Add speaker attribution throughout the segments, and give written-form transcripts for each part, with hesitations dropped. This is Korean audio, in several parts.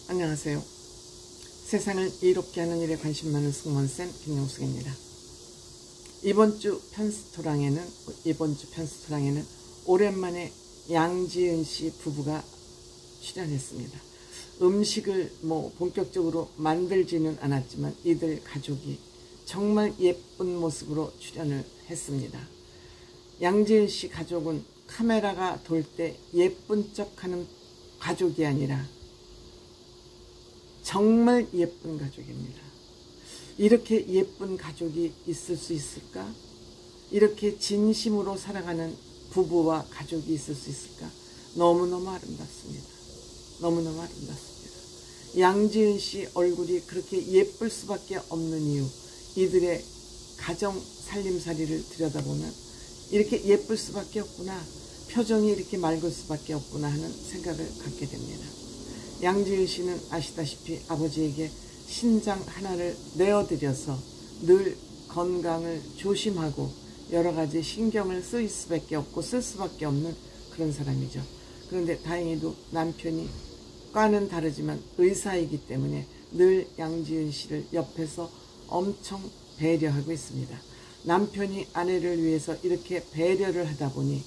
Speaker 1: 안녕하세요. 세상을 이롭게 하는 일에 관심 많은 승무원쌤 김용숙입니다. 이번 주 편스토랑에는 오랜만에 양지은 씨 부부가 출연했습니다. 음식을 본격적으로 만들지는 않았지만 이들 가족이 정말 예쁜 모습으로 출연을 했습니다. 양지은 씨 가족은 카메라가 돌 때 예쁜 척하는 가족이 아니라 정말 예쁜 가족입니다. 이렇게 예쁜 가족이 있을 수 있을까? 이렇게 진심으로 살아가는 부부와 가족이 있을 수 있을까? 너무너무 아름답습니다. 너무너무 아름답습니다. 양지은 씨 얼굴이 그렇게 예쁠 수밖에 없는 이유, 이들의 가정 살림살이를 들여다보면 이렇게 예쁠 수밖에 없구나, 표정이 이렇게 맑을 수밖에 없구나 하는 생각을 갖게 됩니다. 양지은 씨는 아시다시피 아버지에게 신장 하나를 내어드려서 늘 건강을 조심하고 여러 가지 신경을 쓸 수밖에 없는 그런 사람이죠. 그런데 다행히도 남편이 과는 다르지만 의사이기 때문에 늘 양지은 씨를 옆에서 엄청 배려하고 있습니다. 남편이 아내를 위해서 이렇게 배려를 하다 보니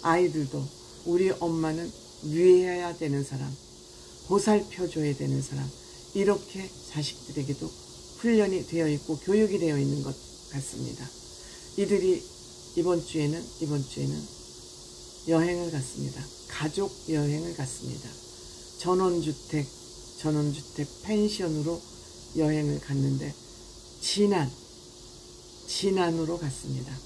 Speaker 1: 아이들도 우리 엄마는 위해야 되는 사람, 보살펴줘야 되는 사람, 이렇게 자식들에게도 훈련이 되어 있고 교육이 되어 있는 것 같습니다. 이들이 이번 주에는 여행을 갔습니다. 가족 여행을 갔습니다. 전원주택 펜션으로 여행을 갔는데 진안으로 갔습니다.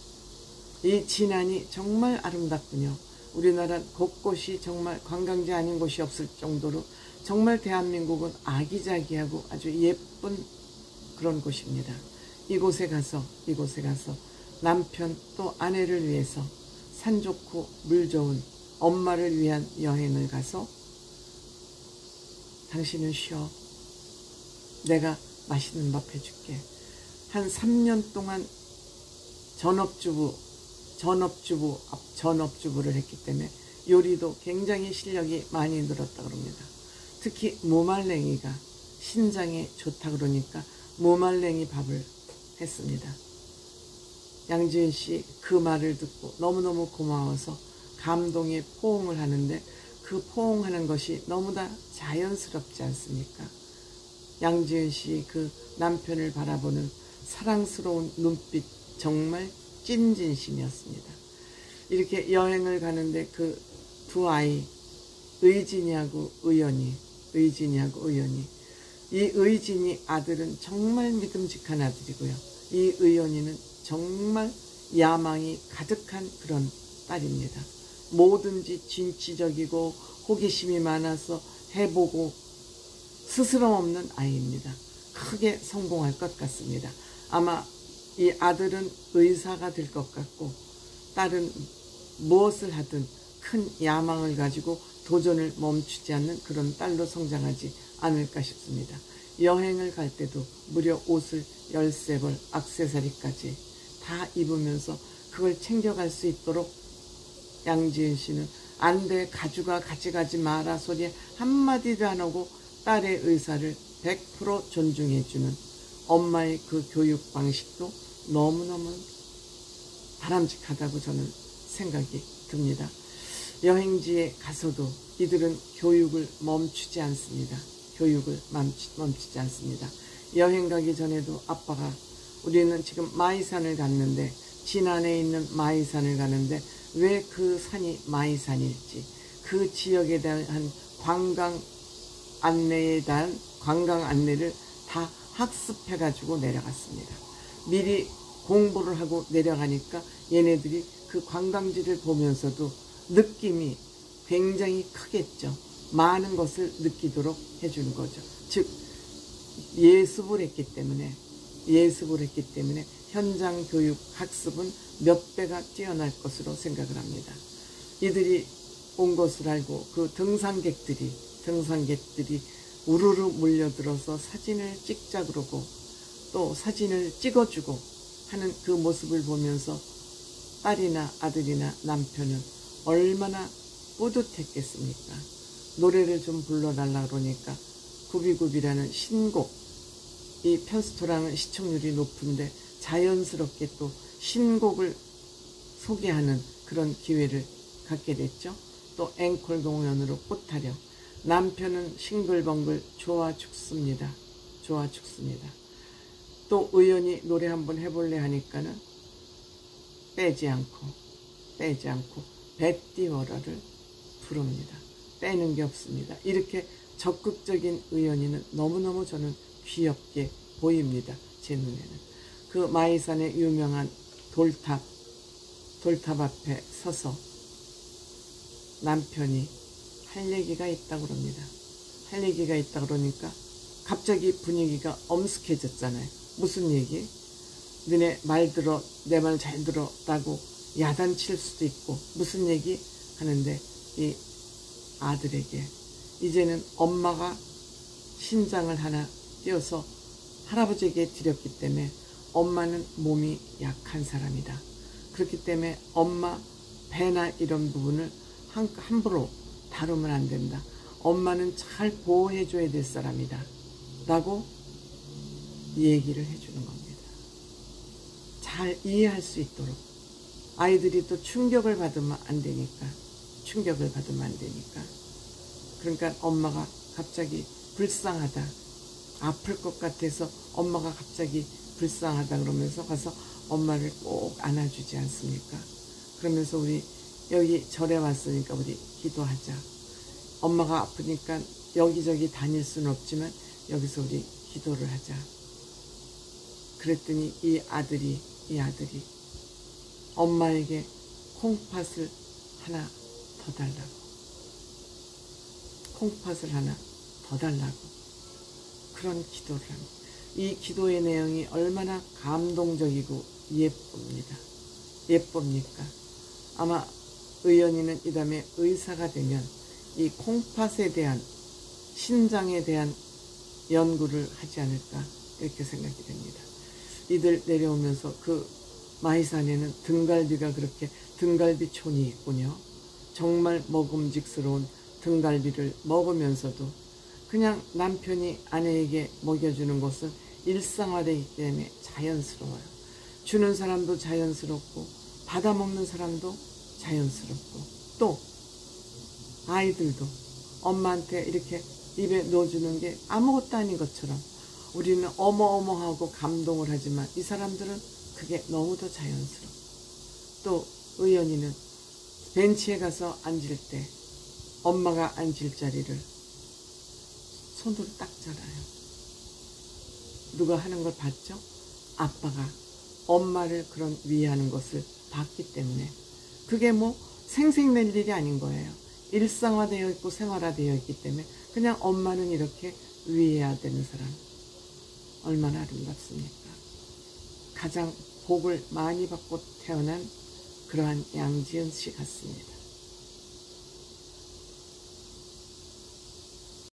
Speaker 1: 이 진안이 정말 아름답군요. 우리나라 곳곳이 정말 관광지 아닌 곳이 없을 정도로 정말 대한민국은 아기자기하고 아주 예쁜 그런 곳입니다. 이곳에 가서 남편 또 아내를 위해서 산 좋고 물 좋은 엄마를 위한 여행을 가서 당신은 쉬어, 내가 맛있는 밥 해줄게. 한 3년 동안 전업주부를 했기 때문에 요리도 굉장히 실력이 많이 늘었다 그럽니다. 특히 무말랭이가 신장에 좋다 그러니까 무말랭이 밥을 했습니다. 양지은 씨 그 말을 듣고 너무너무 고마워서 감동의 포옹을 하는데 그 포옹하는 것이 너무나 자연스럽지 않습니까? 양지은 씨 그 남편을 바라보는 사랑스러운 눈빛 정말 찐진심이었습니다. 이렇게 여행을 가는데 그 두 아이, 의진이하고 의연이, 이 의진이 아들은 정말 믿음직한 아들이고요. 이 의연이는 정말 야망이 가득한 그런 딸입니다. 뭐든지 진취적이고 호기심이 많아서 해보고 스스럼 없는 아이입니다. 크게 성공할 것 같습니다. 아마 이 아들은 의사가 될 것 같고 딸은 무엇을 하든 큰 야망을 가지고 도전을 멈추지 않는 그런 딸로 성장하지 않을까 싶습니다. 여행을 갈 때도 무려 옷을 13벌, 액세서리까지 다 입으면서 그걸 챙겨갈 수 있도록 양지은 씨는 안 돼, 가져가, 같이 가지 마라 소리 한마디도 안 하고 딸의 의사를 100% 존중해주는 엄마의 그 교육 방식도 너무너무 바람직하다고 저는 생각이 듭니다. 여행지에 가서도 이들은 교육을 멈추지 않습니다. 여행 가기 전에도 아빠가, 우리는 지금 마이산을 갔는데, 진안에 있는 마이산을 가는데 왜 그 산이 마이산일지, 그 지역에 대한 관광 안내를 다 학습해가지고 내려갔습니다. 미리 공부를 하고 내려가니까 얘네들이 그 관광지를 보면서도 느낌이 굉장히 크겠죠. 많은 것을 느끼도록 해주는 거죠. 즉 예습을 했기 때문에 현장 교육 학습은 몇 배가 뛰어날 것으로 생각을 합니다. 이들이 온 것을 알고 그 등산객들이 우르르 몰려들어서 사진을 찍자 그러고 또 사진을 찍어주고 하는 그 모습을 보면서 딸이나 아들이나 남편은 얼마나 뿌듯했겠습니까? 노래를 좀 불러달라 그러니까 구비구비라는 신곡, 이 편스토랑은 시청률이 높은데 자연스럽게 또 신곡을 소개하는 그런 기회를 갖게 됐죠. 또 앵콜 공연으로 꽃타령, 남편은 싱글벙글 좋아 죽습니다. 좋아 죽습니다. 또 우연히 노래 한번 해볼래 하니까는 빼지 않고 뱃띠워러를 부릅니다. 빼는 게 없습니다. 이렇게 적극적인 의연이는 너무너무 저는 귀엽게 보입니다. 제 눈에는. 그 마이산의 유명한 돌탑 앞에 서서 남편이 할 얘기가 있다고 그럽니다. 할 얘기가 있다 그러니까 갑자기 분위기가 엄숙해졌잖아요. 무슨 얘기? 너네 말 들어, 내 말 잘 들어 라고 야단칠 수도 있고, 무슨 얘기 하는데 이 아들에게 이제는 엄마가 신장을 하나 띄어서 할아버지에게 드렸기 때문에 엄마는 몸이 약한 사람이다. 그렇기 때문에 엄마 배나 이런 부분을 함부로 다루면 안 된다. 엄마는 잘 보호해줘야 될 사람이다. 라고 얘기를 해주는 겁니다. 잘 이해할 수 있도록. 아이들이 또 충격을 받으면 안 되니까. 그러니까 엄마가 갑자기 불쌍하다. 아플 것 같아서 엄마가 갑자기 불쌍하다 그러면서 가서 엄마를 꼭 안아주지 않습니까? 그러면서 우리 여기 절에 왔으니까 우리 기도하자. 엄마가 아프니까 여기저기 다닐 수는 없지만 여기서 우리 기도를 하자. 그랬더니 이 아들이 엄마에게 콩팥을 하나 더 달라고 그런 기도를 합니다. 이 기도의 내용이 얼마나 감동적이고 예쁩니까? 아마 의연이는 이 다음에 의사가 되면 이 콩팥에 대한, 신장에 대한 연구를 하지 않을까 이렇게 생각이 됩니다. 이들 내려오면서 그 마이산에는 등갈비가 그렇게 등갈비촌이 있군요. 정말 먹음직스러운 등갈비를 먹으면서도 그냥 남편이 아내에게 먹여주는 것은 일상화되기 때문에 자연스러워요. 주는 사람도 자연스럽고 받아먹는 사람도 자연스럽고 또 아이들도 엄마한테 이렇게 입에 넣어주는 게 아무것도 아닌 것처럼 우리는 어머어머하고 감동을 하지만 이 사람들은 그게 너무도 자연스러워. 또 의연이는 벤치에 가서 앉을 때 엄마가 앉을 자리를 손으로 닦잖아요. 누가 하는 걸 봤죠? 아빠가 엄마를 그런 위하는 것을 봤기 때문에 그게 뭐 생색낼 일이 아닌 거예요. 일상화되어 있고 생활화되어 있기 때문에 그냥 엄마는 이렇게 위해야 되는 사람. 얼마나 아름답습니까? 가장 복을 많이 받고 태어난 그러한 양지은 씨 같습니다.